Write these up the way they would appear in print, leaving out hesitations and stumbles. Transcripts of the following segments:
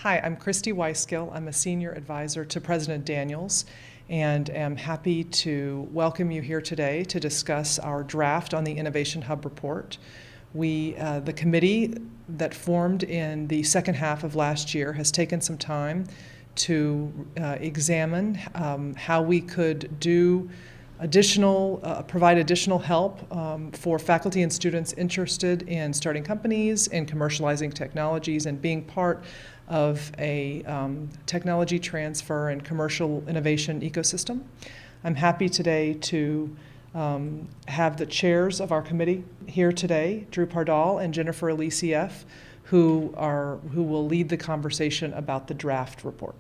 Hi, I'm Christy Wyskiel. I'm a senior advisor to President Daniels and am happy to welcome you here today to discuss our draft on the Innovation Hub report. The committee that formed in the second half of last year has taken some time to examine how we could provide additional help for faculty and students interested in starting companies, in commercializing technologies, and being part of a technology transfer and commercial innovation ecosystem. I'm happy today to have the chairs of our committee here today, Drew Pardoll and Jennifer Elisseeff, who will lead the conversation about the draft report.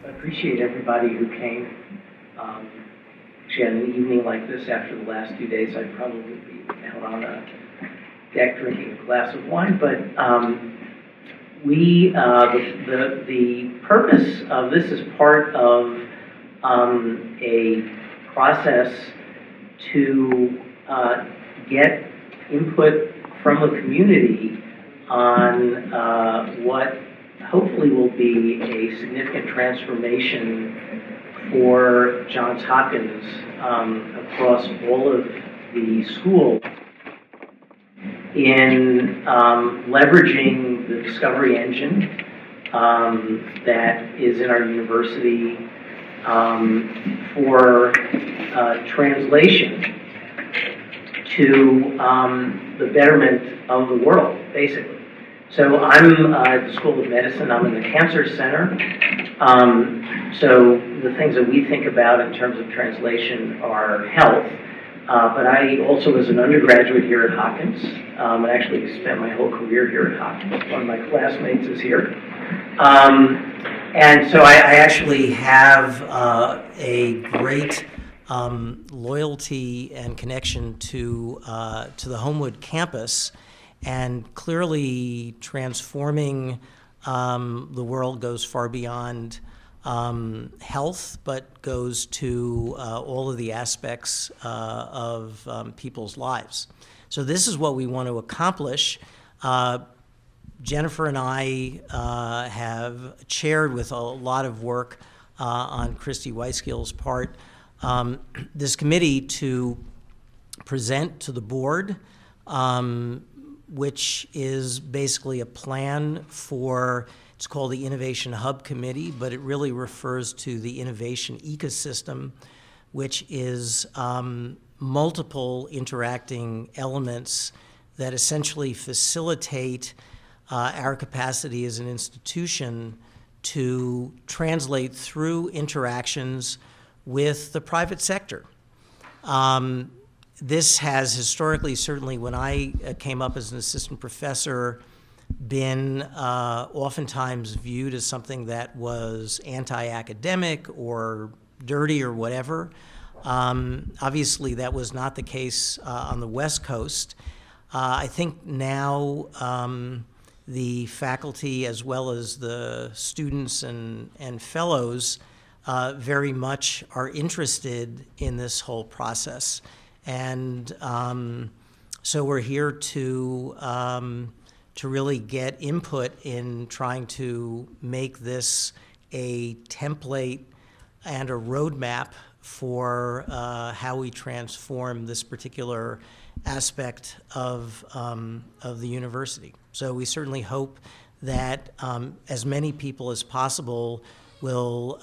I appreciate everybody who came. Actually, on an evening like this, after the last 2 days, I'd probably be out on a deck drinking a glass of wine. But the purpose of this is part of a process to get input from the community on what hopefully will be a significant transformation for Johns Hopkins across all of the schools in leveraging the discovery engine that is in our university for translation to the betterment of the world, basically. So I'm at the School of Medicine. I'm in the Cancer Center. So the things that we think about in terms of translation are health. But I also was an undergraduate here at Hopkins. I actually spent my whole career here at Hopkins. One of my classmates is here. And so I actually have a great loyalty and connection to the Homewood campus. And clearly transforming the world goes far beyond health, but goes to all of the aspects of people's lives. So this is what we want to accomplish. Jennifer and I have chaired with a lot of work on Christy Wyskiel's part this committee to present to the board which is basically a plan for, it's called the Innovation Hub Committee, but it really refers to the innovation ecosystem, which is multiple interacting elements that essentially facilitate our capacity as an institution to translate through interactions with the private sector. This has historically, certainly when I came up as an assistant professor, been oftentimes viewed as something that was anti-academic or dirty or whatever. Obviously, that was not the case on the West Coast. I think now the faculty, as well as the students and fellows, very much are interested in this whole process. And so we're here to really get input in trying to make this a template and a roadmap for how we transform this particular aspect of the university. So we certainly hope that as many people as possible will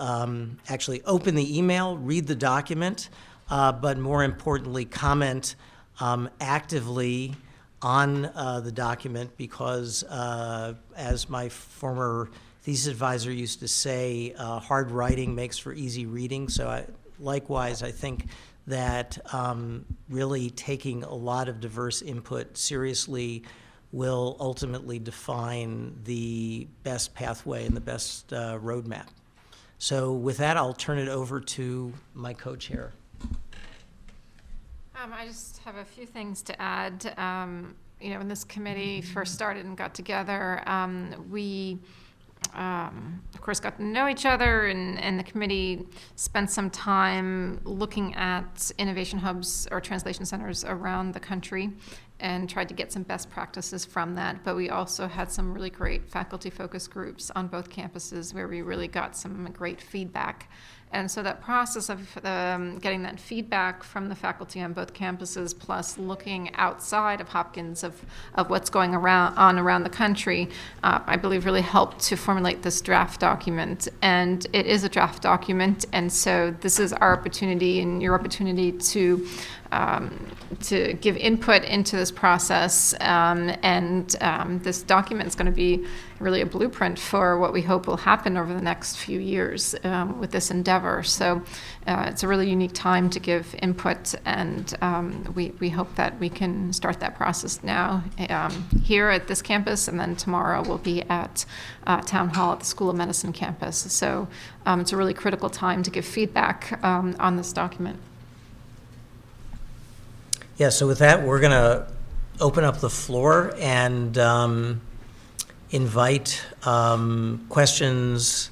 actually open the email, read the document, but more importantly, comment actively on the document because, as my former thesis advisor used to say, hard writing makes for easy reading. So likewise, I think that really taking a lot of diverse input seriously will ultimately define the best pathway and the best roadmap. So with that, I'll turn it over to my co-chair. I just have a few things to add. When this committee first started and got together, we, of course, got to know each other, and the committee spent some time looking at innovation hubs or translation centers around the country. and tried to get some best practices from that. But we also had some really great faculty focus groups on both campuses where we really got some great feedback. And so that process of getting that feedback from the faculty on both campuses, plus looking outside of Hopkins of what's going on around the country, I believe really helped to formulate this draft document. And it is a draft document, and so this is our opportunity and your opportunity to give input into this process, and this document is going to be really a blueprint for what we hope will happen over the next few years with this endeavor. So it's a really unique time to give input, and we hope that we can start that process now here at this campus, and then tomorrow we'll be at Town Hall at the School of Medicine campus. So it's a really critical time to give feedback on this document. Yeah, so with that, we're going to open up the floor and invite questions,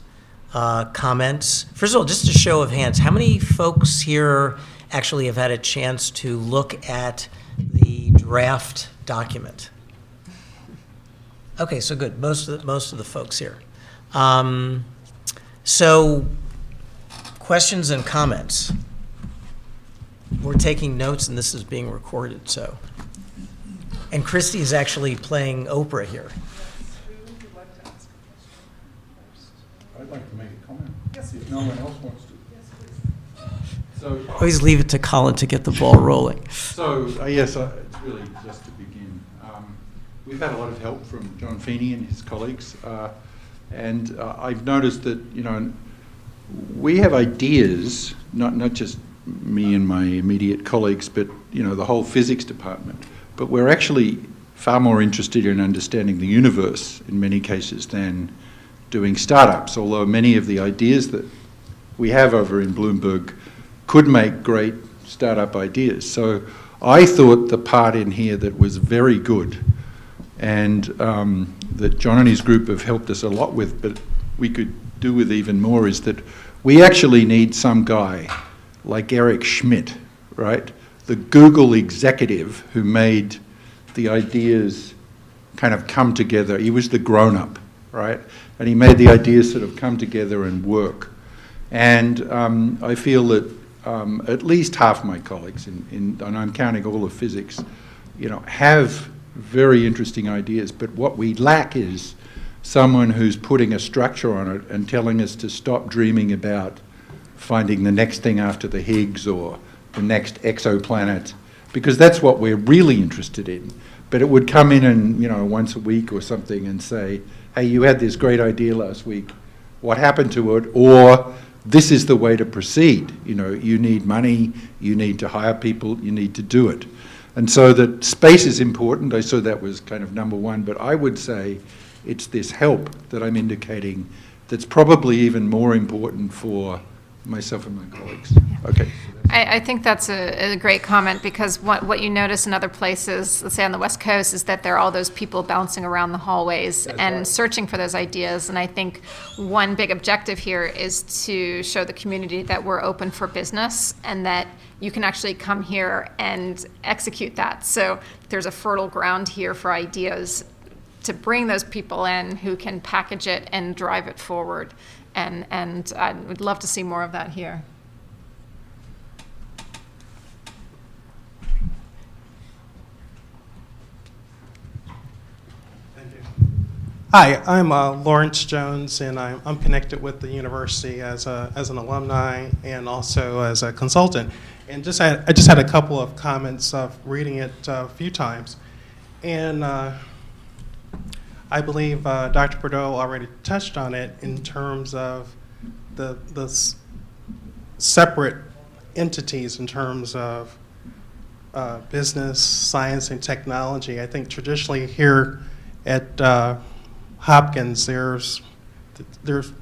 comments. First of all, just a show of hands, how many folks here actually have had a chance to look at the draft document? Okay, so good. Most of the folks here. So, questions and comments. We're taking notes, and this is being recorded, so. And Christy is actually playing Oprah here. I'd like to make a comment, if no one else wants to. So, Always leave it to Colin to get the ball rolling. so yes, it's really just to begin. We've had a lot of help from John Feeney and his colleagues, and I've noticed that, we have ideas, not just me and my immediate colleagues, but the whole physics department. But we're actually far more interested in understanding the universe in many cases than doing startups, although many of the ideas that we have over in Bloomberg could make great startup ideas. So I thought the part in here that was very good, and that John and his group have helped us a lot with, but we could do with even more, is that we actually need some guy like Eric Schmidt, right? The Google executive who made the ideas kind of come together. He was the grown-up, right? And he made the ideas sort of come together and work. And I feel that at least half my colleagues, and I'm counting all of physics, have very interesting ideas. But what we lack is someone who's putting a structure on it and telling us to stop dreaming about finding the next thing after the Higgs or the next exoplanet, because that's what we're really interested in. But it would come in and, once a week or something and say, hey, you had this great idea last week, what happened to it? Or this is the way to proceed. You need money, you need to hire people, you need to do it. And so that space is important. I saw that was kind of number one, but I would say it's this help that I'm indicating that's probably even more important for myself and my colleagues. Okay. I think that's a great comment, because what you notice in other places, let's say on the West Coast, is that there are all those people bouncing around the hallways and searching for those ideas. And I think one big objective here is to show the community that we're open for business and that you can actually come here and execute that. So there's a fertile ground here for ideas to bring those people in who can package it and drive it forward. And I would love to see more of that here. Hi, I'm Lawrence Jones, and I'm connected with the university as an alumni and also as a consultant. And I just had a couple of comments of reading it a few times, and I believe Dr. Pardoll already touched on it in terms of the separate entities in terms of business, science, and technology. I think traditionally here at Hopkins, there's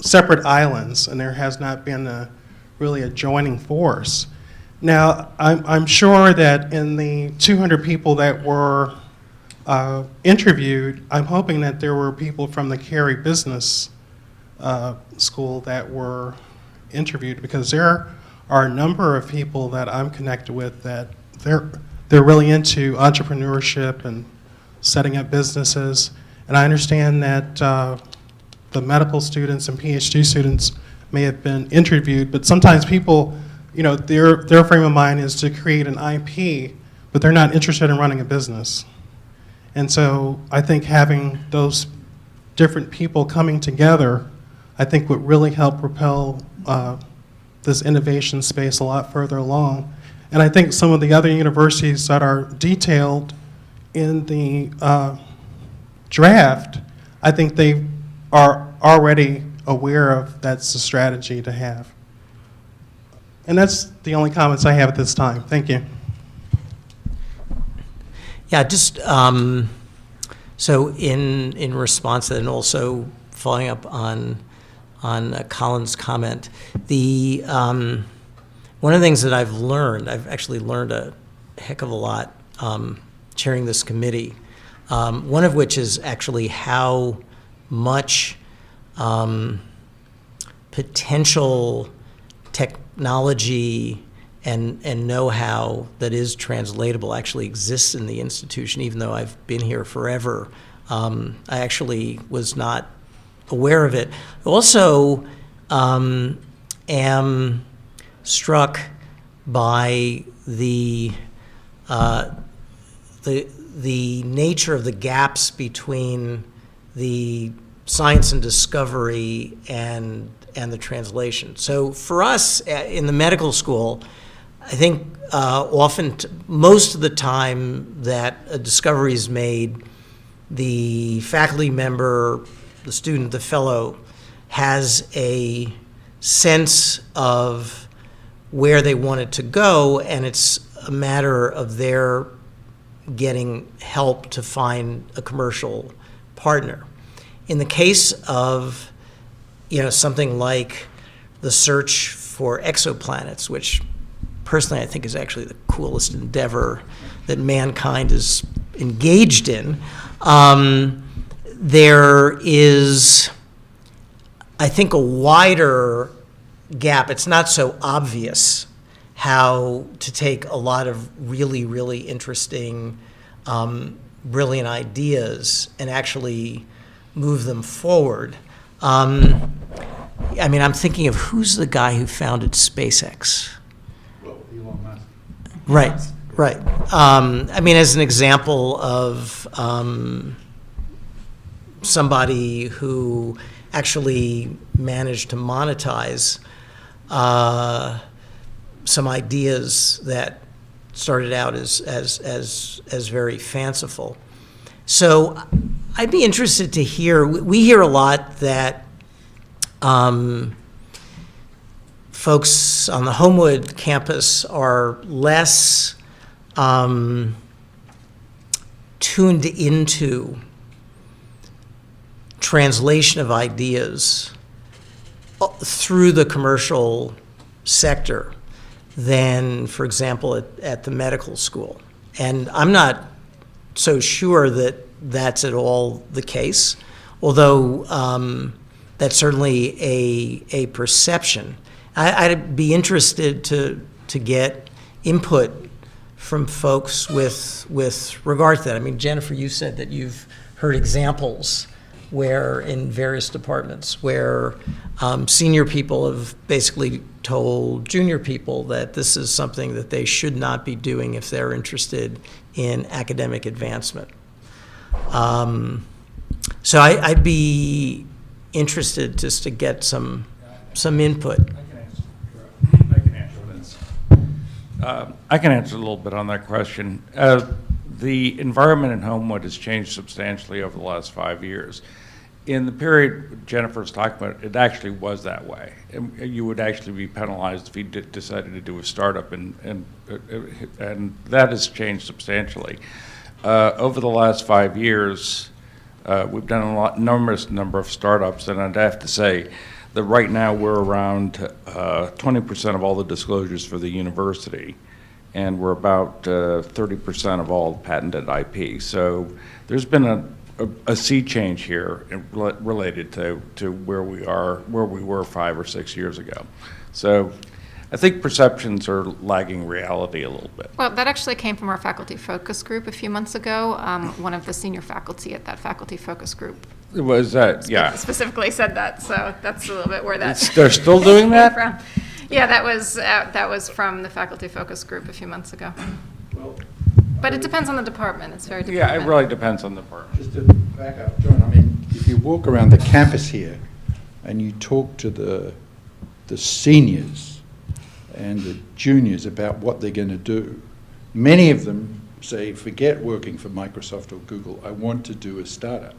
separate islands, and there has not been really a joining force. Now, I'm sure that in the 200 people that were interviewed, I'm hoping that there were people from the Carey Business School that were interviewed, because there are a number of people that I'm connected with that they're really into entrepreneurship and setting up businesses. And I understand that the medical students and PhD students may have been interviewed, but sometimes people, you know, their frame of mind is to create an IP, but they're not interested in running a business. And so I think having those different people coming together, I think would really help propel this innovation space a lot further along. And I think some of the other universities that are detailed in the draft, I think they are already aware of that's the strategy to have. And that's the only comments I have at this time. Thank you. Yeah, just so in response to that, and also following up on Colin's comment, the one of the things that I've actually learned a heck of a lot chairing this committee. One of which is actually how much potential technology and know-how that is translatable actually exists in the institution, even though I've been here forever. I actually was not aware of it. Also, am struck by the nature of the gaps between the science and discovery and the translation. So for us in the medical school, I think most of the time that a discovery is made, the faculty member, the student, the fellow, has a sense of where they want it to go, and it's a matter of their getting help to find a commercial partner. In the case of, something like the search for exoplanets, which personally I think is actually the coolest endeavor that mankind is engaged in, there is, I think, a wider gap. It's not so obvious how to take a lot of really, really interesting, brilliant ideas and actually move them forward. I'm thinking of who's the guy who founded SpaceX? Well, Elon Musk. Right. As an example of somebody who actually managed to monetize some ideas that started out as very fanciful. So I'd be interested to hear, we hear a lot that folks on the Homewood campus are less tuned into translation of ideas through the commercial sector than, for example, at the medical school. And I'm not so sure that that's at all the case, although that's certainly a perception. I'd be interested to get input from folks with regard to that. Jennifer, you said that you've heard examples where in various departments where senior people have basically told junior people that this is something that they should not be doing if they're interested in academic advancement. So I'd be interested just to get some input. I can answer a little bit on that question. The environment in Homewood has changed substantially over the last 5 years. In the period Jennifer's talking about, it actually was that way. You would actually be penalized if you decided to do a startup, and that has changed substantially. Over the last 5 years, we've done numerous number of startups, and I'd have to say that right now we're around 20% of all the disclosures for the university, and we're about 30% of all patented IP. So there's been a sea change here related to where we were 5 or 6 years ago. So I think perceptions are lagging reality a little bit. Well, that actually came from our faculty focus group a few months ago. One of the senior faculty at that faculty focus group Was that, yeah. specifically said that, so that's a little bit where that They're still doing came that? from. Yeah, that was from the faculty focus group a few months ago. But it depends on the department. It's very Yeah, department. it really depends on the department. Just to back up, John, I mean, if you walk around the campus here and you talk to the seniors and the juniors about what they're going to do, many of them say, forget working for Microsoft or Google, I want to do a startup.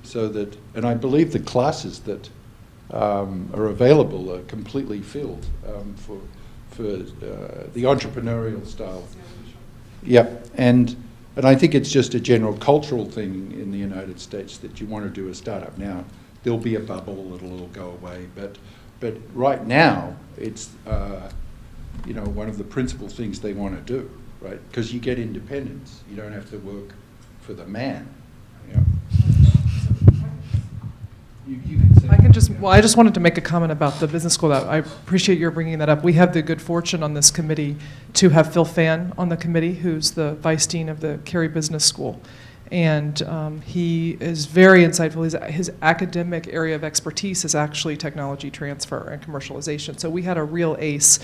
So that, and I believe the classes that are available are completely filled for the entrepreneurial style. Yep, and I think it's just a general cultural thing in the United States that you want to do a startup. Now, there'll be a bubble that'll go away, but right now, it's one of the principal things they want to do, right? Because you get independence. You don't have to work for the man. You know? You can say. I just wanted to make a comment about the business school. That I appreciate your bringing that up. We have the good fortune on this committee to have Phil Fan on the committee, who's the vice dean of the Cary Business School. And he is very insightful. His academic area of expertise is actually technology transfer and commercialization. So we had a real ace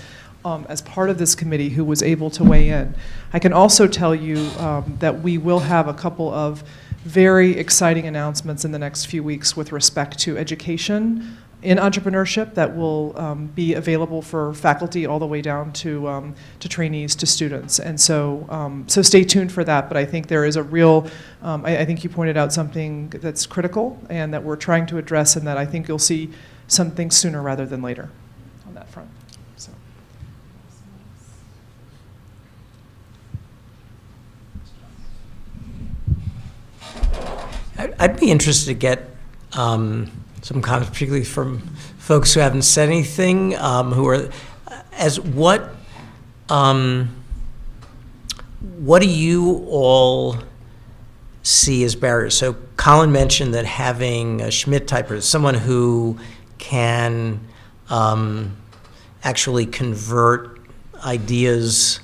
as part of this committee who was able to weigh in. I can also tell you that we will have a couple of very exciting announcements in the next few weeks with respect to education in entrepreneurship that will be available for faculty all the way down to trainees, to students. And so stay tuned for that. But I think there is a real, I think you pointed out something that's critical and that we're trying to address, and that I think you'll see something sooner rather than later on that front. So. I'd be interested to get some comments, particularly from folks who haven't said anything, who are, what do you all see as barriers? So Colin mentioned that having a Schmidt typer, someone who can actually convert ideas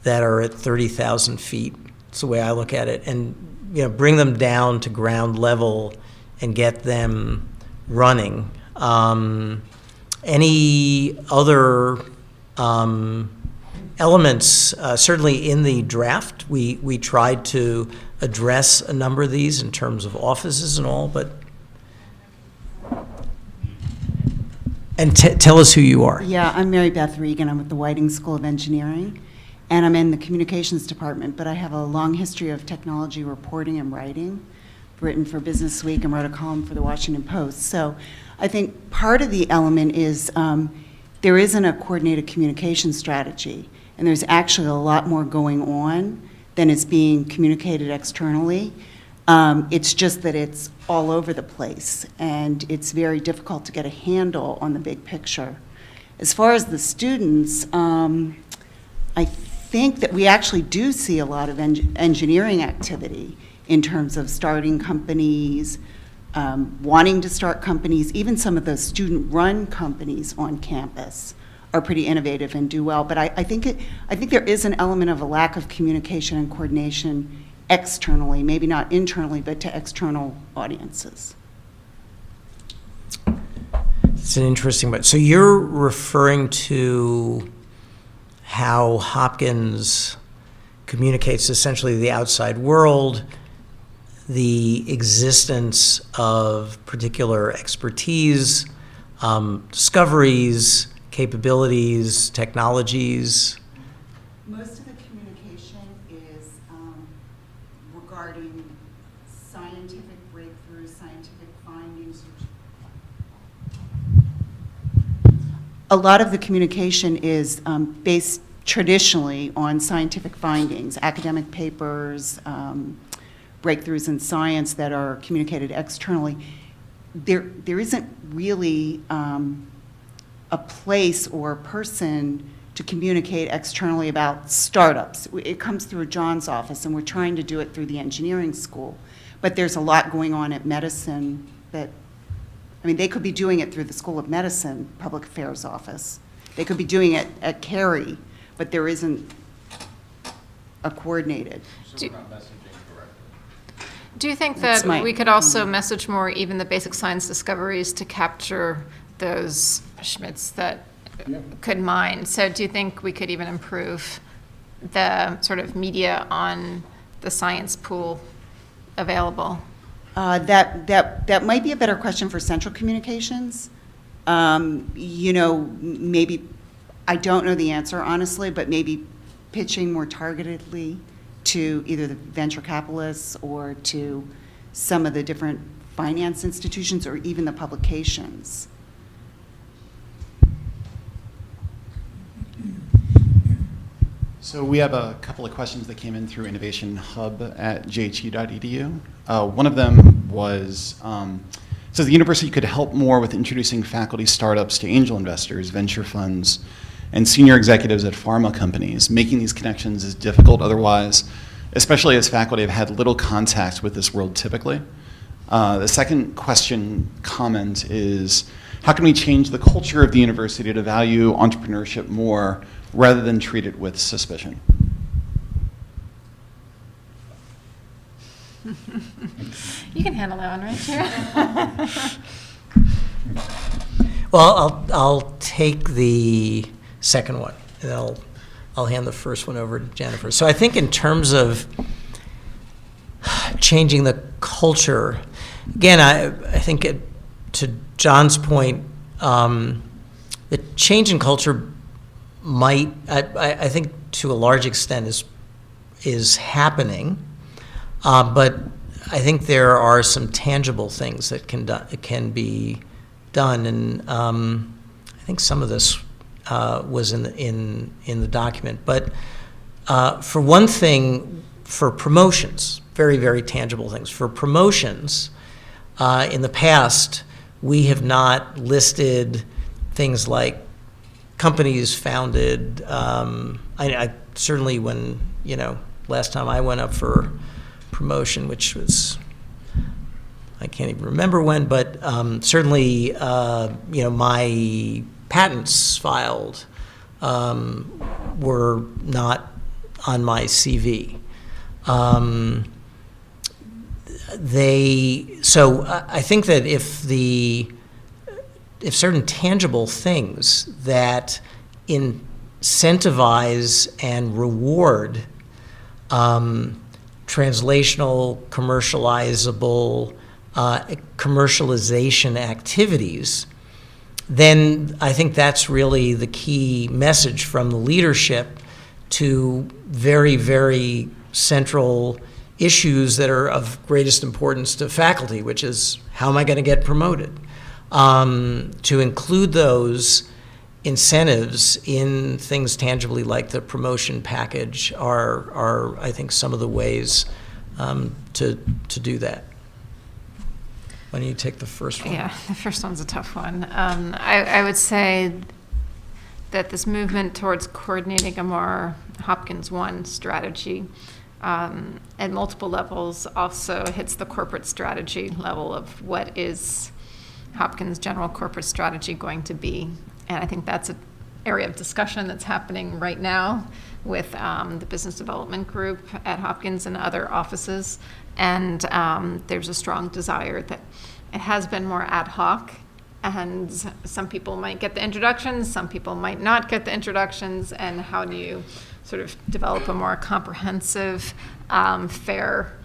that are at 30,000 feet. That's the way I look at it, and bring them down to ground level and get them running. Any other elements? Certainly in the draft, we tried to address a number of these in terms of offices and all, but. And tell us who you are. Yeah, I'm Mary Beth Regan. I'm with the Whiting School of Engineering, and I'm in the communications department, but I have a long history of technology reporting and writing. I've written for Business Week and wrote a column for the Washington Post. So I think part of the element is there isn't a coordinated communication strategy, and there's actually a lot more going on than is being communicated externally. It's just that it's all over the place, and it's very difficult to get a handle on the big picture. As far as the students, I think that we actually do see a lot of engineering activity in terms of starting companies, wanting to start companies. Even some of the student-run companies on campus are pretty innovative and do well. But I think there is an element of a lack of communication and coordination externally, maybe not internally, but to external audiences. It's an interesting, but so you're referring to how Hopkins communicates essentially the outside world, the existence of particular expertise, discoveries, capabilities, technologies. Most of the communication is regarding scientific breakthroughs, scientific findings. A lot of the communication is based traditionally on scientific findings, academic papers, breakthroughs in science that are communicated externally. There isn't really a place or a person to communicate externally about startups. It comes through a Johns office, and we're trying to do it through the engineering school. But there's a lot going on at medicine that, they could be doing it through the School of Medicine, Public Affairs Office. They could be doing it at Cary, but there isn't a coordinated. Do you think That's that my we could also message more even the basic science discoveries to capture those Schmitz that could mine? So do you think we could even improve the sort of media on the science pool available? That might be a better question for central communications. Maybe, I don't know the answer honestly, but maybe pitching more targetedly to either the venture capitalists or to some of the different finance institutions or even the publications. So we have a couple of questions that came in through Innovation Hub at jhu.edu. One of them was, says the university could help more with introducing faculty startups to angel investors, venture funds, and senior executives at pharma companies. Making these connections is difficult otherwise, especially as faculty have had little contact with this world typically. The second comment is, how can we change the culture of the university to value entrepreneurship more rather than treat it with suspicion? You can handle that one, right, Chair? Well, I'll take the second one, and I'll hand the first one over to Jennifer. So I think in terms of changing the culture, again, I think to John's point, the change in culture might, I think to a large extent is happening, but I think there are some tangible things that can be done, and I think some of this was in the document. But for one thing, for promotions, very, very tangible things. For promotions, in the past, we have not listed things like companies founded. I certainly when, last time I went up for promotion, which was, I can't even remember when, but certainly, my patents filed were not on my CV. So I think that if certain tangible things that incentivize and reward translational, commercializable, commercialization activities, then I think that's really the key message from the leadership to very, very central issues that are of greatest importance to faculty, which is how am I going to get promoted? To include those incentives in things tangibly like the promotion package are I think, some of the ways to do that. Why don't you take the first one? Yeah, the first one's a tough one. I would say that this movement towards coordinating a more Hopkins One strategy at multiple levels also hits the corporate strategy level of what is Hopkins' general corporate strategy going to be. And I think that's an area of discussion that's happening right now with the business development group at Hopkins and other offices. And there's a strong desire that it has been more ad hoc, and some people might get the introductions, some people might not get the introductions, and how do you sort of develop a more comprehensive, fair,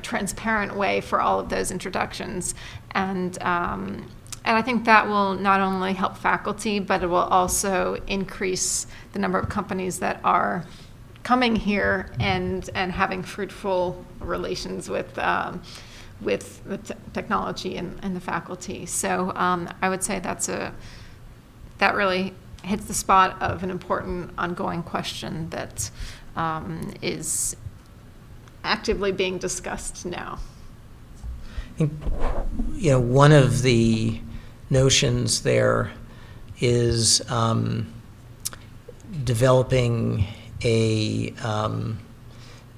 transparent way for all of those introductions. And I think that will not only help faculty, but it will also increase the number of companies that are coming here and having fruitful relations with the technology and the faculty. So I would say that really hits the spot of an important ongoing question that is actively being discussed now. I think, one of the notions there is developing a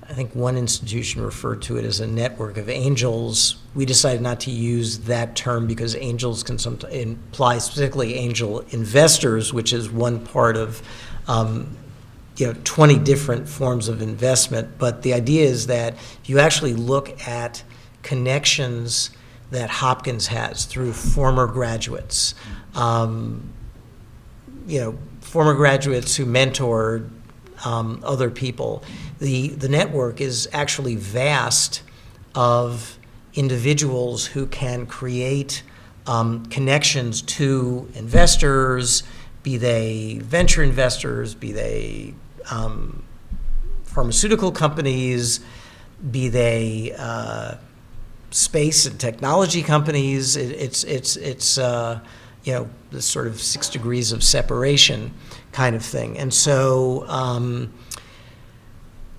I think one institution referred to it as a network of angels. We decided not to use that term because angels can sometimes imply specifically angel investors, which is one part of 20 different forms of investment. But the idea is that if you actually look at connections that Hopkins has through former graduates, former graduates who mentored other people, the network is actually vast of individuals who can create connections to investors, be they venture investors, be they pharmaceutical companies, be they space and technology companies. It's this sort of 6 degrees of separation kind of thing. And so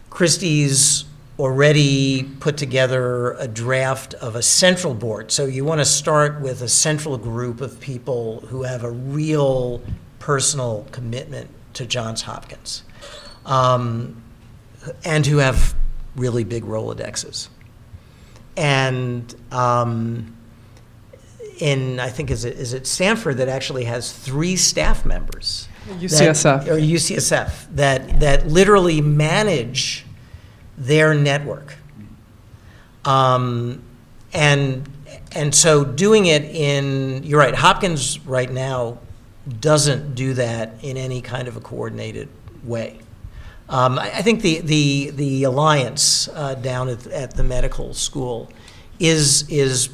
Christy's already put together a draft of a central board. So you want to start with a central group of people who have a real personal commitment to Johns Hopkins, and who have really big Rolodexes. And I think is it Stanford that actually has 3 staff members. UCSF. Or UCSF, that literally manage their network. And so doing it you're right, Hopkins right now doesn't do that in any kind of a coordinated way. I think the alliance down at the medical school is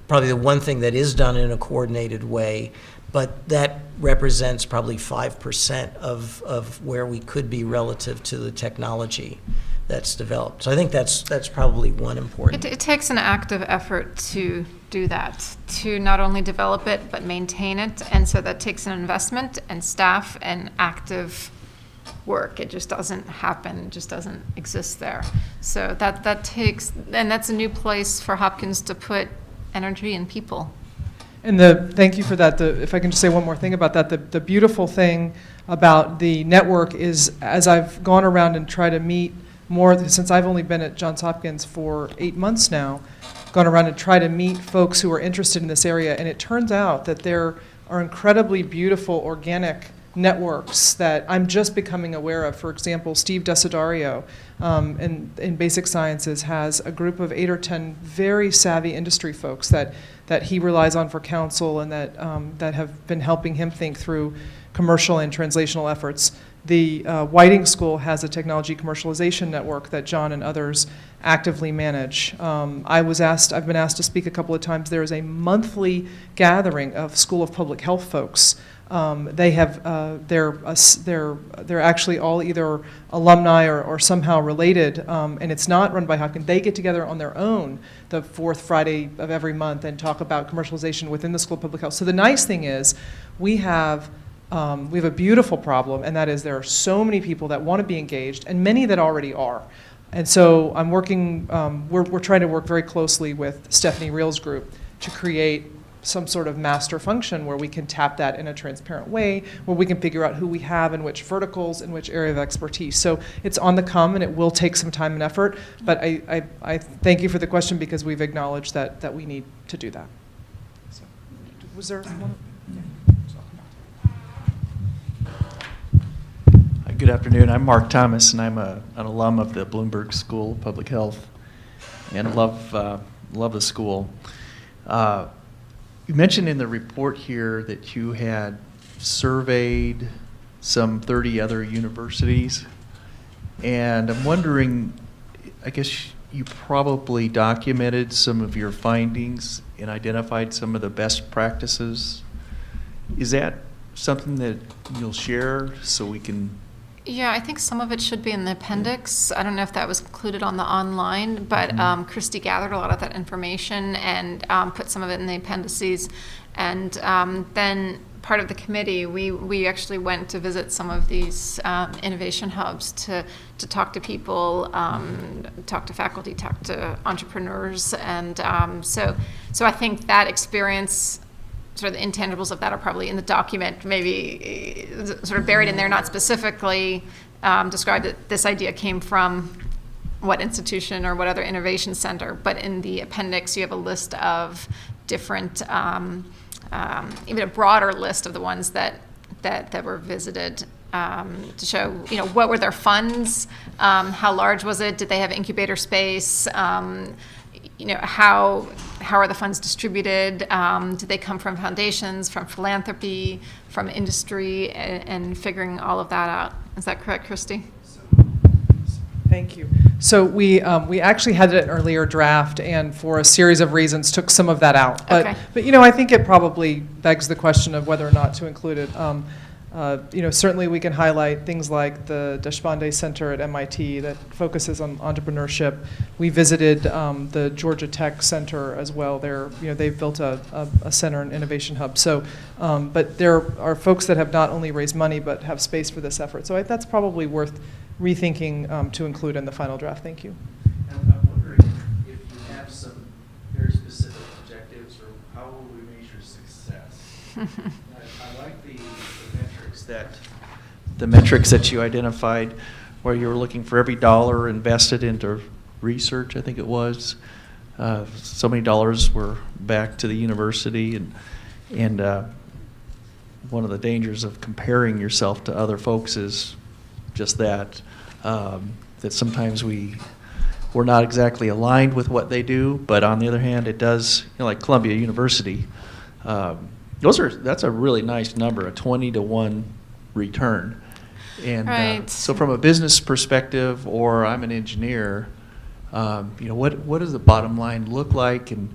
probably the one thing that is done in a coordinated way, but that represents probably 5% of where we could be relative to the technology that's developed. So I think that's probably one important. It takes an active effort to do that, to not only develop it, but maintain it. And so that takes an investment and staff and active work. It just doesn't happen. It just doesn't exist there. So that takes, and that's a new place for Hopkins to put energy and people. And thank you for that. If I can just say one more thing about that, the beautiful thing about the network is, as I've gone around and tried to meet more, since I've only been at Johns Hopkins for 8 months now, gone around and try to meet folks who are interested in this area, and it turns out that there are incredibly beautiful organic networks that I'm just becoming aware of. For example, Steve Desidario in Basic Sciences has a group of 8 or 10 very savvy industry folks that he relies on for counsel and that have been helping him think through commercial and translational efforts. The Whiting School has a technology commercialization network that John and others actively manage. I've been asked to speak a couple of times. There is a monthly gathering of School of Public Health folks. They're actually all either alumni or somehow related, and it's not run by Hopkins. They get together on their own the 4th Friday of every month and talk about commercialization within the School of Public Health. So the nice thing is we have a beautiful problem, and that is there are so many people that want to be engaged, and many that already are. And so I'm working. We're trying to work very closely with Stephanie Reel's group to create some sort of master function where we can tap that in a transparent way, where we can figure out who we have in which verticals, in which area of expertise. So it's on the come, and it will take some time and effort, but I thank you for the question because we've acknowledged that we need to do that. So, was there one? Good afternoon. I'm Mark Thomas, and I'm an alum of the Bloomberg School of Public Health, and I love the school. You mentioned in the report here that you had surveyed some 30 other universities, and I'm wondering, I guess you probably documented some of your findings and identified some of the best practices. Is that something that you'll share so we can? Yeah, I think some of it should be in the appendix. I don't know if that was included on the online, but Christy gathered a lot of that information and put some of it in the appendices. And then part of the committee, we actually went to visit some of these innovation hubs to talk to people, talk to faculty, talk to entrepreneurs. And so I think that experience, sort of the intangibles of that are probably in the document, maybe sort of buried in there, not specifically described that this idea came from what institution or what other innovation center, but in the appendix you have a list of different, even a broader list of the ones that were visited, to show, what were their funds, how large was it, did they have incubator space, how are the funds distributed, did they come from foundations, from philanthropy, from industry, and figuring all of that out. Is that correct, Christy? Thank you. So we actually had an earlier draft, and for a series of reasons took some of that out. But I think it probably begs the question of whether or not to include it. Certainly we can highlight things like the Deshpande Center at MIT that focuses on entrepreneurship. We visited the Georgia Tech Center as well. They've built a center and innovation hub. So, but there are folks that have not only raised money but have space for this effort. So that's probably worth rethinking to include in the final draft. Thank you. And I'm wondering if you have some very specific objectives, or how will we measure success? I like the metrics that you identified, where you were looking for every dollar invested into research. I think it was so many dollars were back to the university, and one of the dangers of comparing yourself to other folks is just that sometimes we're not exactly aligned with what they do, but on the other hand, it does, like Columbia University, that's a really nice number, a 20-to-1 return. And right. So from a business perspective, or I'm an engineer, what does the bottom line look like, and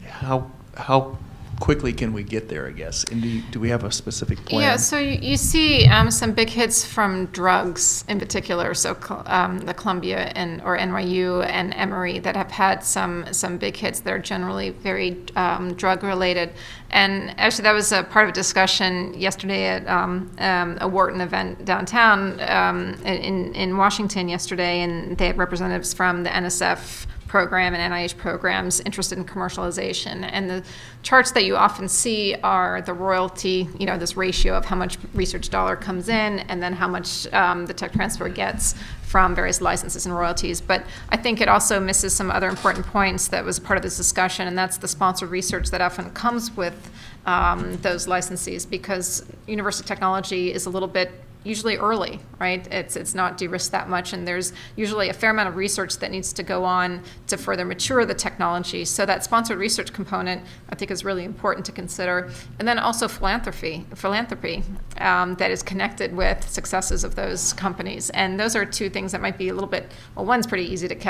how quickly can we get there, I guess? And do we have a specific plan? Yeah, so you see some big hits from drugs in particular, so the Columbia or NYU and Emory that have had some big hits that are generally very drug-related. And actually that was a part of a discussion yesterday at a Wharton event downtown in Washington yesterday, and they had representatives from the NSF program and NIH programs interested in commercialization. And the charts that you often see are the royalty, this ratio of how much research dollar comes in and then how much the tech transfer gets from various licenses and royalties. But I think it also misses some other important points that was part of this discussion, and that's the sponsored research that often comes with those licensees, because university technology is a little bit usually early, right? It's not de-risked that much, and there's usually a fair amount of research that needs to go on to further mature the technology. So that sponsored research component, I think, is really important to consider. And then also philanthropy that is connected with successes of those companies. And those are two things that might be a little bit, well, one's pretty easy to be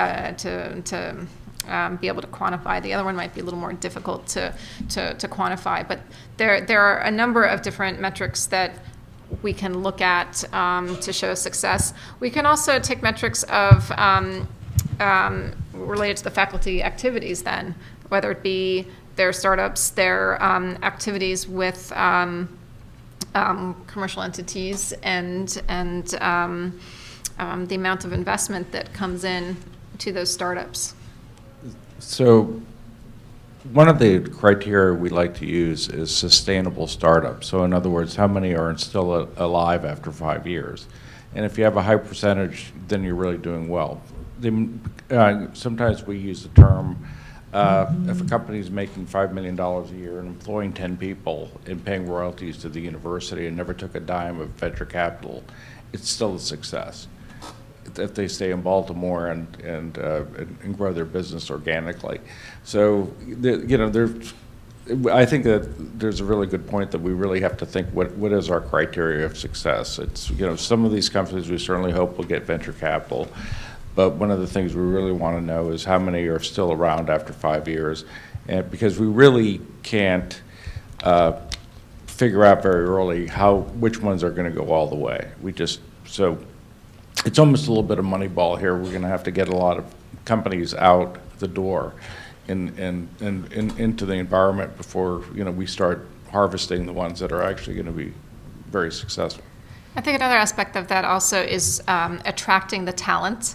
able to quantify. The other one might be a little more difficult to quantify. But there are a number of different metrics that we can look at to show success. We can also take metrics of related to the faculty activities then, whether it be their startups, their activities with commercial entities, and the amount of investment that comes in to those startups. So one of the criteria we like to use is sustainable startups. So in other words, how many are still alive after 5 years? And if you have a high percentage, then you're really doing well. Sometimes we use the term, if a company is making $5 million a year and employing 10 people and paying royalties to the university and never took a dime of venture capital, it's still a success if they stay in Baltimore and grow their business organically. So, I think that there's a really good point that we really have to think what is our criteria of success. It's, some of these companies we certainly hope will get venture capital, but one of the things we really want to know is how many are still around after 5 years, and because we really can't figure out very early which ones are going to go all the way. It's almost a little bit of Moneyball here. We're going to have to get a lot of companies out the door and into the environment before we start harvesting the ones that are actually going to be very successful. I think another aspect of that also is attracting the talent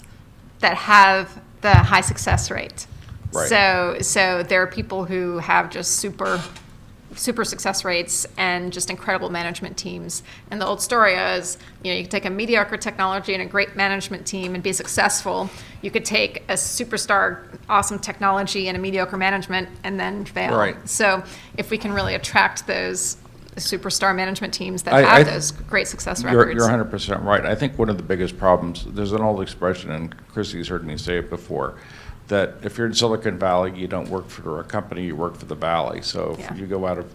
that have the high success rate. Right. So there are people who have just super super success rates and just incredible management teams. And the old story is, you can take a mediocre technology and a great management team and be successful. You could take a superstar, awesome technology and a mediocre management and then fail. Right. So if we can really attract those superstar management teams that have those great success records. You're 100% right. I think one of the biggest problems, there's an old expression, and Christy's heard me say it before, that if you're in Silicon Valley, you don't work for a company, you work for the valley. So if you go out of,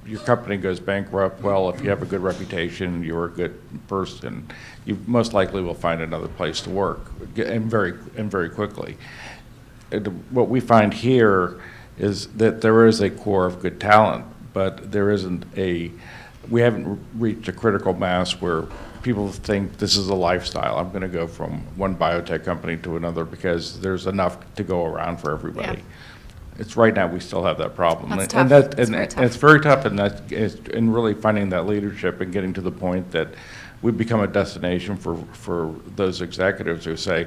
your company goes bankrupt, well, if you have a good reputation, you're a good person, you most likely will find another place to work, and very quickly. What we find here is that there is a core of good talent, but there isn't we haven't reached a critical mass where people think this is a lifestyle. I'm going to go from one biotech company to another because there's enough to go around for everybody. Yeah. It's right now we still have that problem. That's and tough. It's very tough, and really finding that leadership and getting to the point that we become a destination for those executives who say,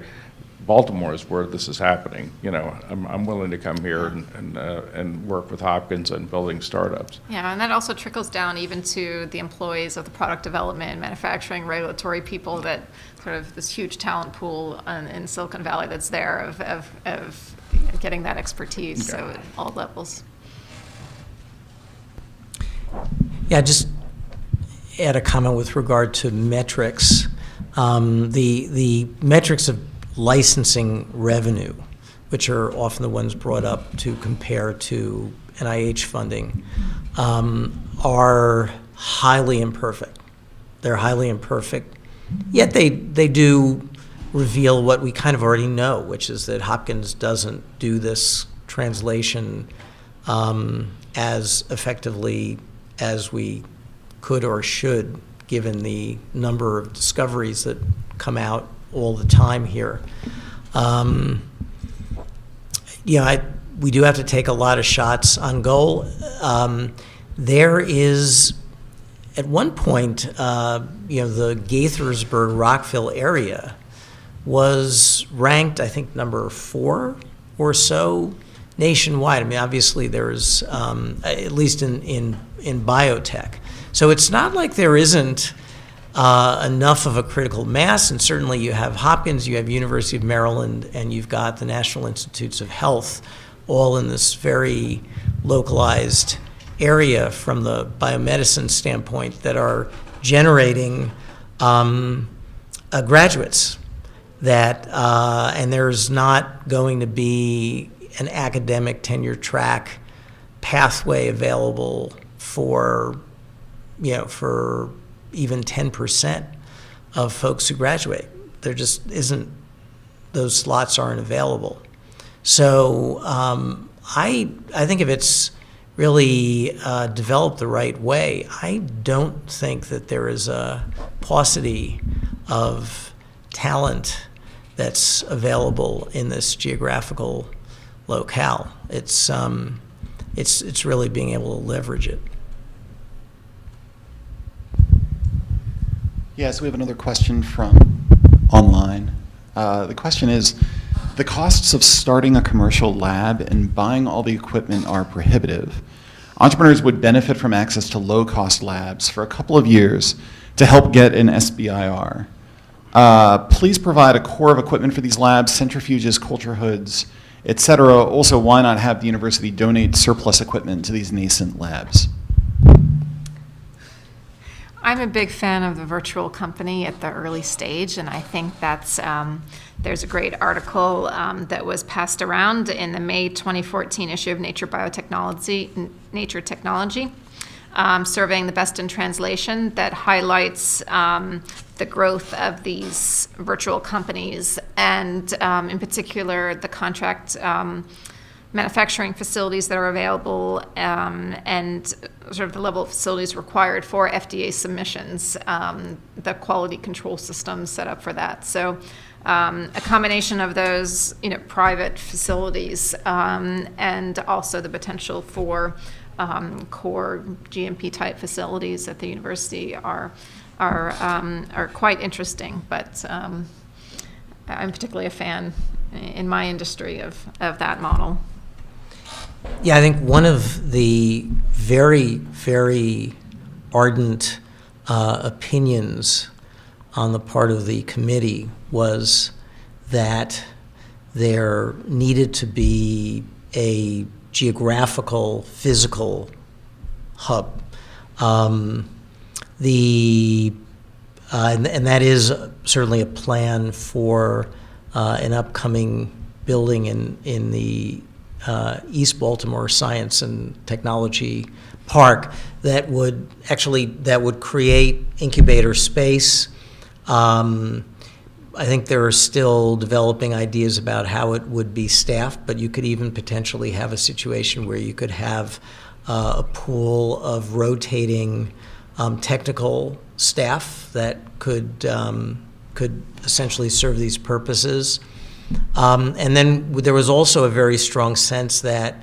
Baltimore is where this is happening. I'm willing to come here and work with Hopkins and building startups. Yeah, and that also trickles down even to the employees of the product development, manufacturing, regulatory people, that sort of this huge talent pool in Silicon Valley that's there of getting that expertise, so at all levels. Yeah, just add a comment with regard to metrics. The metrics of licensing revenue, which are often the ones brought up to compare to NIH funding, are highly imperfect. They're highly imperfect, yet they do reveal what we kind of already know, which is that Hopkins doesn't do this translation as effectively as we could or should, given the number of discoveries that come out all the time here. We do have to take a lot of shots on goal. There is, at one point, the Gaithersburg, Rockville area was ranked, I think, number 4 or so nationwide. I mean, obviously there's, at least in biotech. So it's not like there isn't enough of a critical mass, and certainly you have Hopkins, you have University of Maryland, and you've got the National Institutes of Health, all in this very localized area from the biomedicine standpoint that are generating graduates that, and there's not going to be an academic tenure track pathway available for even 10% of folks who graduate. There just isn't, those slots aren't available. So I think if it's really developed the right way, I don't think that there is a paucity of talent that's available in this geographical locale. It's really being able to leverage it. Yeah, so we have another question from online. The question is, the costs of starting a commercial lab and buying all the equipment are prohibitive. Entrepreneurs would benefit from access to low-cost labs for a couple of years to help get an SBIR. Please provide a core of equipment for these labs, centrifuges, culture hoods, etc. Also, why not have the university donate surplus equipment to these nascent labs? I'm a big fan of the virtual company at the early stage, and I think that's there's a great article that was passed around in the May 2014 issue of Nature Technology, surveying the best in translation, that highlights the growth of these virtual companies, and in particular the contract manufacturing facilities that are available, and sort of the level of facilities required for FDA submissions, the quality control systems set up for that. So a combination of those, private facilities, and also the potential for core GMP type facilities at the university are quite interesting. But I'm particularly a fan in my industry of that model. Yeah, I think one of the very, very ardent opinions on the part of the committee was that there needed to be a geographical, physical hub. And that is certainly a plan for an upcoming building in the East Baltimore Science and Technology Park that would create incubator space. I think there are still developing ideas about how it would be staffed, but you could even potentially have a situation where you could have a pool of rotating technical staff that could essentially serve these purposes. And then there was also a very strong sense that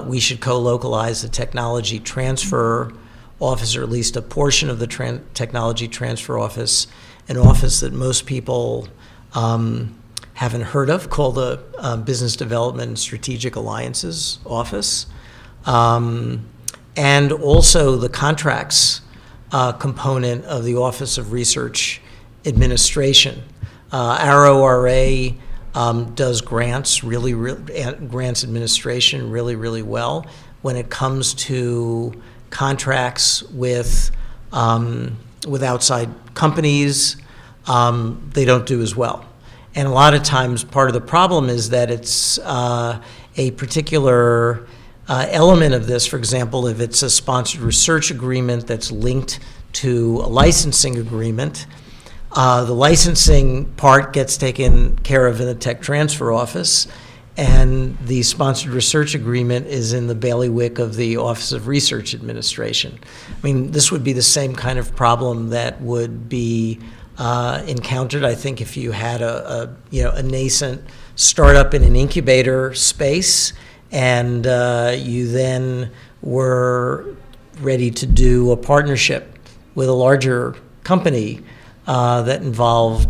we should co-localize the technology transfer office, or at least a portion of the technology transfer office, an office that most people haven't heard of, called the Business Development and Strategic Alliances Office. And also the contracts component of the Office of Research Administration. Our ORA does grants grants administration really well. When it comes to contracts with outside companies, they don't do as well. And a lot of times part of the problem is that it's a particular element of this. For example, if it's a sponsored research agreement that's linked to a licensing agreement, the licensing part gets taken care of in the tech transfer office, and the sponsored research agreement is in the bailiwick of the Office of Research Administration. I mean, this would be the same kind of problem that would be encountered, I think, if you had a nascent startup in an incubator space, and you then were ready to do a partnership with a larger company that involved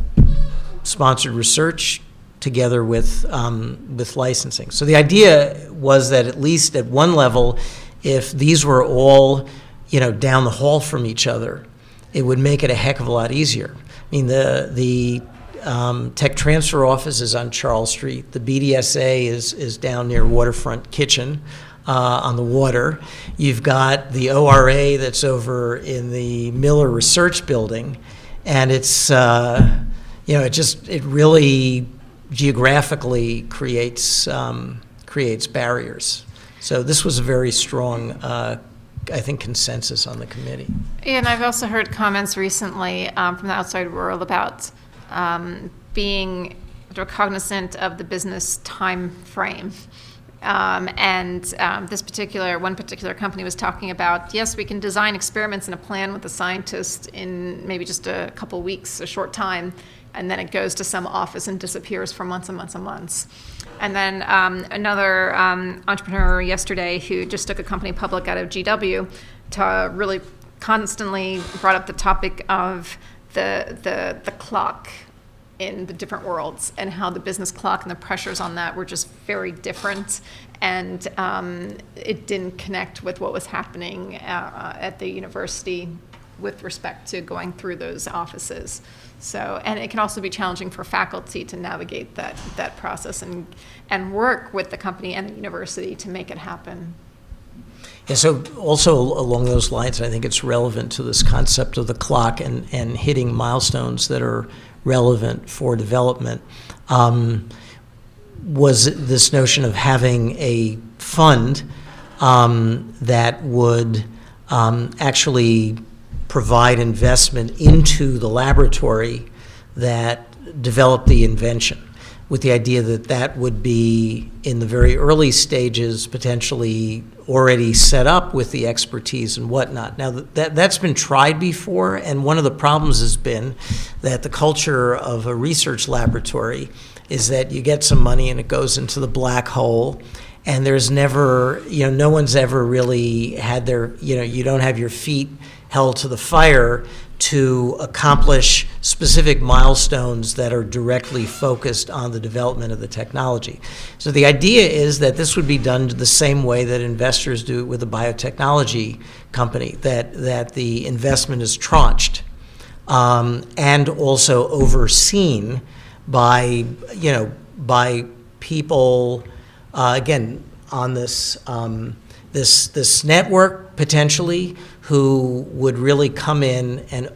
sponsored research together with licensing. So the idea was that at least at one level, if these were all down the hall from each other, it would make it a heck of a lot easier. I mean, the tech transfer office is on Charles Street. The BDSA is down near Waterfront Kitchen on the water. You've got the ORA that's over in the Miller Research Building, and it's it really geographically creates barriers. So this was a very strong, I think, consensus on the committee. And I've also heard comments recently from the outside world about being cognizant of the business time frame. One particular company was talking about, yes, we can design experiments and a plan with the scientist in maybe just a couple weeks, a short time, and then it goes to some office and disappears for months and months and months. And then another entrepreneur yesterday who just took a company public out of GW to really constantly brought up the topic of the clock in the different worlds, and how the business clock and the pressures on that were just very different, and it didn't connect with what was happening at the university with respect to going through those offices. So, and it can also be challenging for faculty to navigate that process and work with the company and the university to make it happen. Yeah, so also along those lines, I think it's relevant to this concept of the clock and hitting milestones that are relevant for development, was this notion of having a fund that would actually provide investment into the laboratory that developed the invention, with the idea that that would be, in the very early stages, potentially already set up with the expertise and whatnot. Now, that's been tried before, and one of the problems has been that the culture of a research laboratory is that you get some money and it goes into the black hole, and there's never, no one's ever really had their, you don't have your feet held to the fire to accomplish specific milestones that are directly focused on the development of the technology. So the idea is that this would be done the same way that investors do with a biotechnology company, that the investment is tranched and also overseen by, by people, again, on this, this network potentially, who would really come in and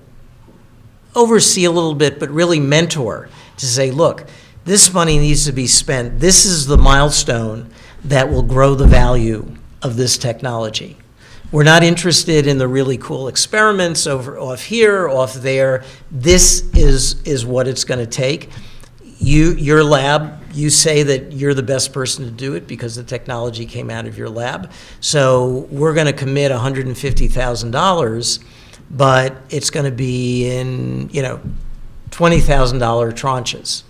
oversee a little bit, but really mentor to say, look, this money needs to be spent. This is the milestone that will grow the value of this technology. We're not interested in the really cool experiments off here, off there. This is what it's going to take. Your lab, you say that you're the best person to do it because the technology came out of your lab. So we're going to commit $150,000, but it's going to be in, $20,000 tranches.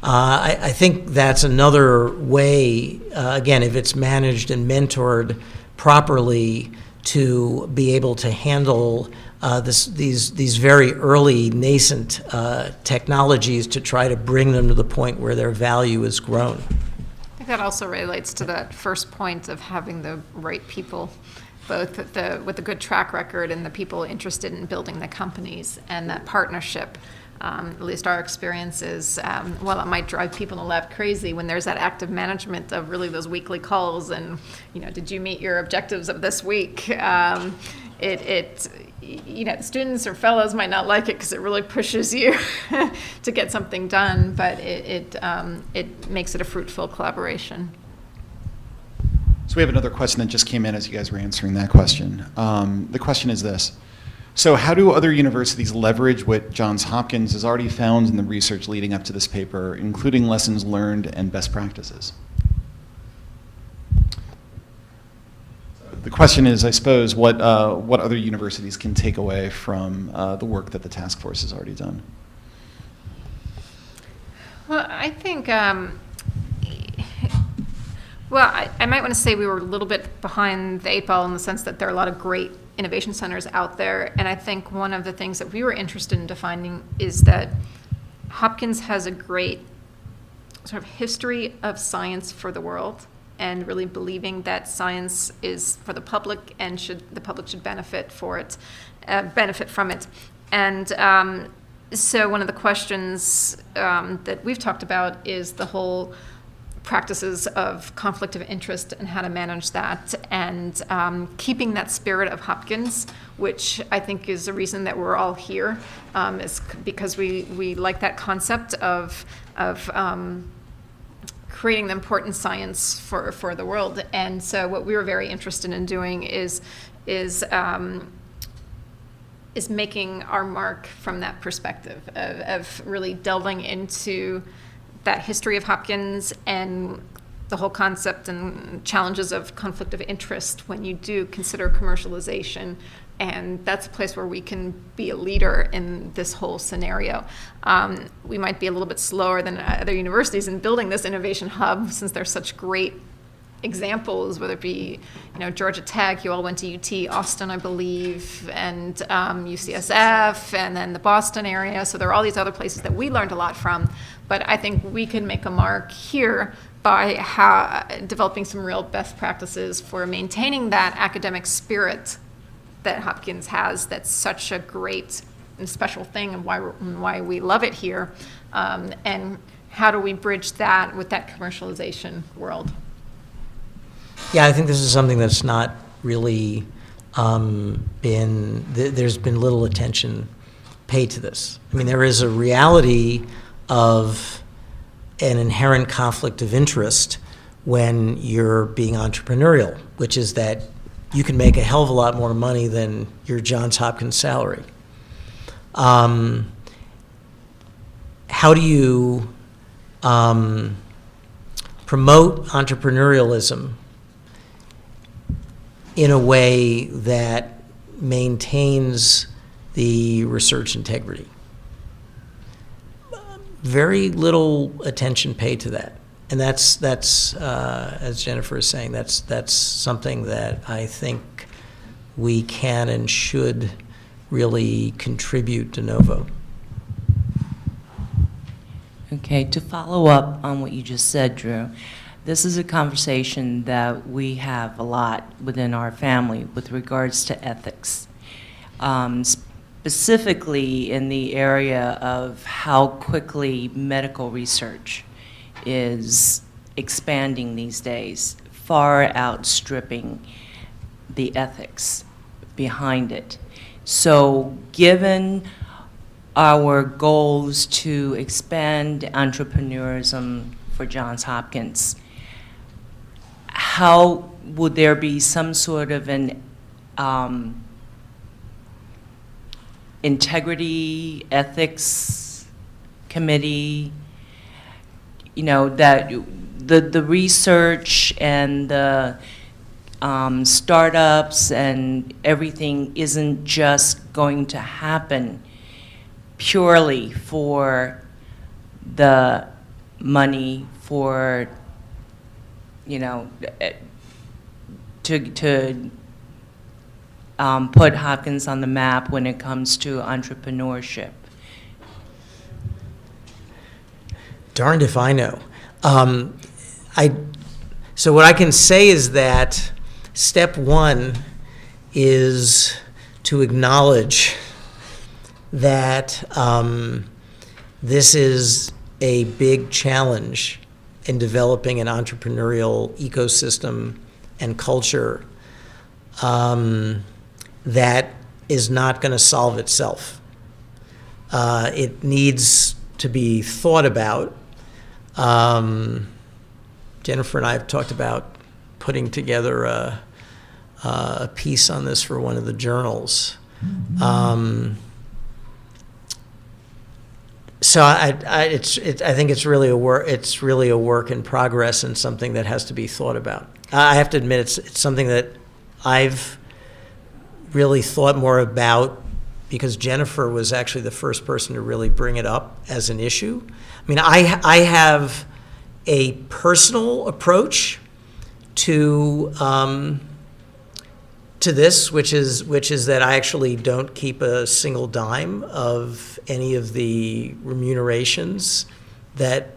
I think that's another way, again, if it's managed and mentored properly, to be able to handle these very early nascent technologies to try to bring them to the point where their value is grown. I think that also relates to that first point of having the right people, both with a good track record and the people interested in building the companies, and that partnership. At least our experience is, well, it might drive people in the lab crazy when there's that active management of really those weekly calls and, did you meet your objectives of this week? The students or fellows might not like it because it really pushes you to get something done, but it makes it a fruitful collaboration. So we have another question that just came in as you guys were answering that question. The question is this. So how do other universities leverage what Johns Hopkins has already found in the research leading up to this paper, including lessons learned and best practices? The question is, I suppose, what other universities can take away from the work that the task force has already done? Well, I think, I might want to say we were a little bit behind the 8 ball in the sense that there are a lot of great innovation centers out there. And I think one of the things that we were interested in defining is that Hopkins has a great sort of history of science for the world, and really believing that science is for the public and the public should benefit from it. And so one of the questions that we've talked about is the whole practices of conflict of interest and how to manage that, and keeping that spirit of Hopkins, which I think is the reason that we're all here, is because we like that concept of creating the important science for the world. And so what we were very interested in doing is making our mark from that perspective of really delving into that history of Hopkins and the whole concept and challenges of conflict of interest when you do consider commercialization. And that's a place where we can be a leader in this whole scenario. We might be a little bit slower than other universities in building this innovation hub, since there's such great examples, whether it be, Georgia Tech, you all went to UT Austin, I believe, and UCSF, and then the Boston area. So there are all these other places that we learned a lot from. But I think we can make a mark here by developing some real best practices for maintaining that academic spirit that Hopkins has. That's such a great and special thing, and why we love it here. And how do we bridge that with that commercialization world? Yeah, I think this is something that's not really there's been little attention paid to this. I mean, there is a reality of an inherent conflict of interest when you're being entrepreneurial, which is that you can make a hell of a lot more money than your Johns Hopkins salary. How do you promote entrepreneurialism in a way that maintains the research integrity? Very little attention paid to that. And that's as Jennifer is saying, that's something that I think we can and should really contribute de novo. Okay, to follow up on what you just said, Drew, this is a conversation that we have a lot within our family with regards to ethics, specifically in the area of how quickly medical research is expanding these days, far outstripping the ethics behind it. So given our goals to expand entrepreneurism for Johns Hopkins, how would there be some sort of an integrity ethics committee, you know, that the research and the startups and everything isn't just going to happen purely for the money, for, you know, to put Hopkins on the map when it comes to entrepreneurship? Darned if I know. So what I can say is that step one is to acknowledge that this is a big challenge in developing an entrepreneurial ecosystem and culture that is not going to solve itself. It needs to be thought about. Jennifer and I have talked about putting together a piece on this for one of the journals. So I think it's really a work in progress and something that has to be thought about. I have to admit it's something that I've really thought more about because Jennifer was actually the first person to really bring it up as an issue. I mean, I have a personal approach to this, which is that I actually don't keep a single dime of any of the remunerations that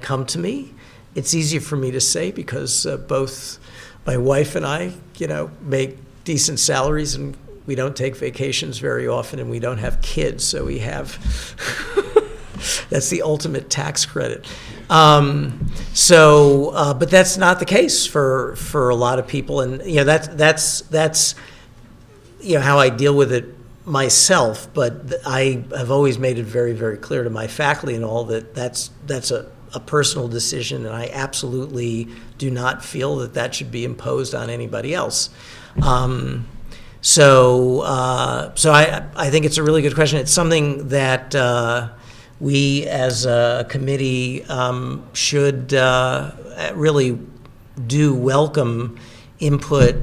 come to me. It's easier for me to say because both my wife and I, you know, make decent salaries and we don't take vacations very often and we don't have kids, so we have that's the ultimate tax credit. But that's not the case for a lot of people, and you know that's you know how I deal with it myself. But I have always made it very, very clear to my faculty and all that that's a personal decision, and I absolutely do not feel that should be imposed on anybody else. So I think it's a really good question. It's something that we as a committee should really do welcome input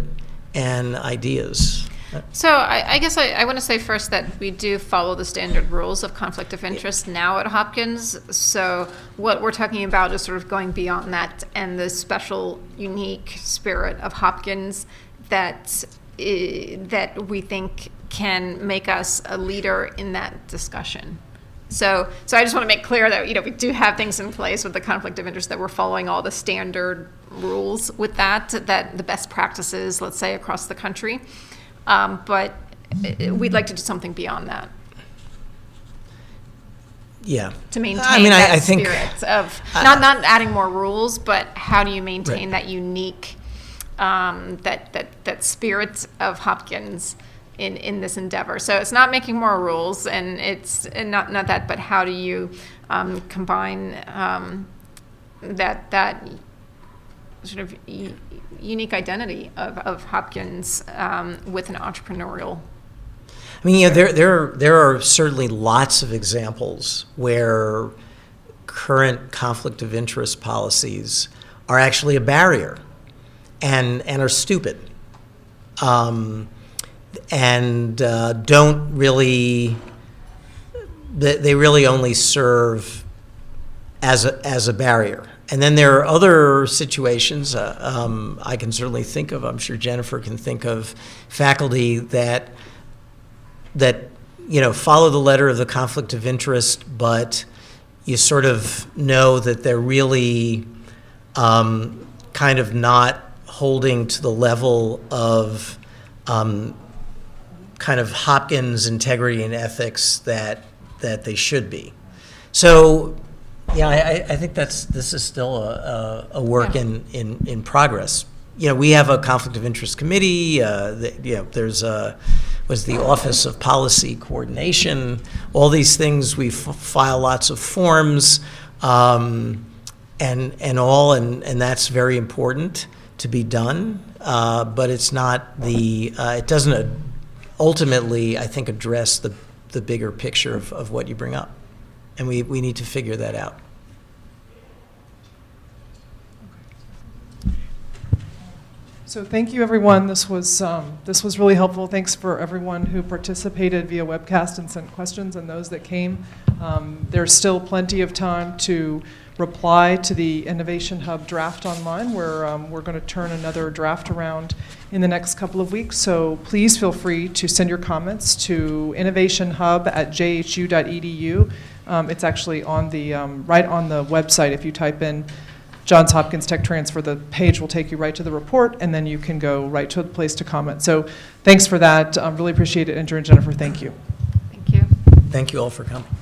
and ideas. So I guess I want to say first that we do follow the standard rules of conflict of interest now at Hopkins. So what we're talking about is sort of going beyond that and the special, unique spirit of Hopkins that we think can make us a leader in that discussion. So I just want to make clear that, you know, we do have things in place with the conflict of interest, that we're following all the standard rules with that the best practices, let's say, across the country. But we'd like to do something beyond that. Yeah. To maintain I think spirit of not adding more rules, but how do you maintain that unique that spirit of Hopkins in this endeavor? So it's not making more rules, and it's not that, but how do you combine that sort of unique identity of Hopkins with an entrepreneurial? I mean, yeah, there are certainly lots of examples where current conflict of interest policies are actually a barrier and are stupid, and don't really, they really only serve as a barrier. And then there are other situations I can certainly think of, I'm sure Jennifer can think of, faculty that follow the letter of the conflict of interest, but you sort of know that they're really kind of not holding to the level of kind of Hopkins integrity and ethics that they should be. So, yeah, I think this is still a work in progress. We have a conflict of interest committee. There's the Office of Policy Coordination. All these things, we file lots of forms and that's very important to be done. But it's not it doesn't ultimately, I think, address the bigger picture of what you bring up. And we need to figure that out. So thank you, everyone. This was really helpful. Thanks for everyone who participated via webcast and sent questions, and those that came. There's still plenty of time to reply to the Innovation Hub draft online, where we're going to turn another draft around in the next couple of weeks. So please feel free to send your comments to innovationhub@jhu.edu. It's actually on the right on the website. If you type in Johns Hopkins Tech Transfer, the page will take you right to the report, and then you can go right to the place to comment. So thanks for that. Really appreciate it. Andrew and Jennifer, thank you. Thank you. Thank you all for coming.